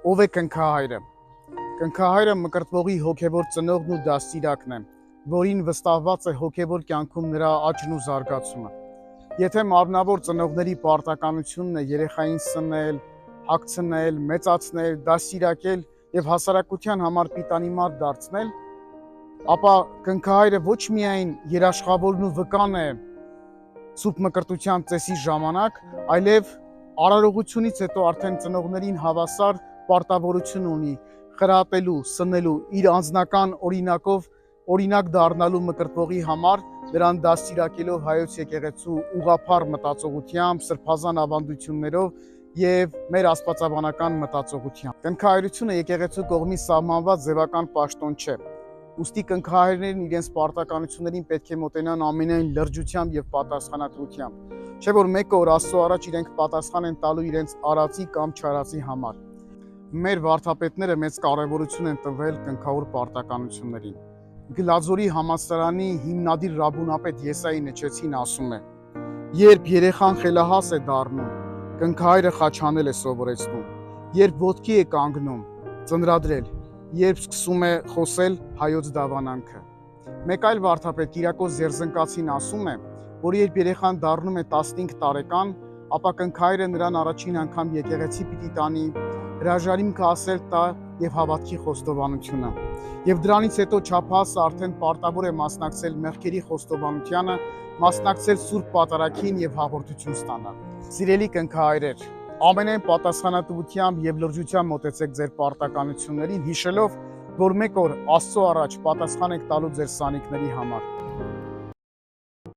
Ով է կնքահայրը։ Կնքահայրը մկրտվողի հոգևոր ծնողն ու դաստիարակն է, որին վստահված է հոգևոր կյանքում նրա աճն ու զարգացումը։ Եթե մարմնավոր ծնողների պարտականությունն է երեխային սնել, հագցնել, մեծացնել, դաստիարակել եւ հասարակության համար պիտանիմար դարձնել, ապա կնքահայրը ոչ միայն երաշխավորն ու վկան է սուրբ մկրտության ծեսի ժամանակ, այլև արարողությունից հետո արդեն ծնողներին հավասար պարտավորություն ունի խրատելու, սնելու, իր անձնական օրինակով օրինակ դառնալու մկրտվողի համար, նրան դաստիարակելով հայոց եկեղեցու ուղղափառ մտածողությամբ, սրբազան ավանդություններով եւ մեր աստվածաբանական մտածողությամբ։ Կնքահայրությունը եկեղեցու կողմից սահմանված ձևական պաշտոն չէ։ Ուստի կնքահայրներն իրենց պարտականություններին պետք է մոտենան ամենայն լրջությամբ եւ պատասխանատվությամբ, չէ որ մեկ օր Աստծո առաջ իրենք պատասխան են տալու իրենց արածի կամ չարածի համար։ Մեր վարդապետները մեծ կարևորություն են տվել կնքավոր պարտականություններին։ Գլաձորի համալսարանի հիմնադիր ռաբունապետ Եսայի Նեչեցին ասում է. երբ երեխան խելահաս է դառնում, կնքահայրը խաչանել է սովորեցնում, երբ ոտքի է կանգնում, ծնրադրել, երբ սկսում է խոսել հայոց դավանանքը։ Մեկ այլ վարդապետ Կիրակոս Ձերզնկացին ասում է, որ երբ երեխան դառնում է 15 տարեկան, ապա կնքահայրը նրան առաջին անգամ եկեղեցի պիտի տանի, հրաժարիմքը ասել տա եւ հավատքի խոստովանությունը։ Եվ դրանից հետո չափահասը արդեն պարտավոր է մասնակցել մեղքերի խոստովանությանը, մասնակցել Սուրբ Պատարագին եւ հաղորդություն ստանալ։ Սիրելի կնքահայրեր, ամենայն պատասխանատվությամբ եւ լրջությամբ մոտեցեք ձեր պարտականություններին, հիշելով, որ մեկ օր Աստծո առաջ պատասխան եք տալու ձեր սանիկների համար։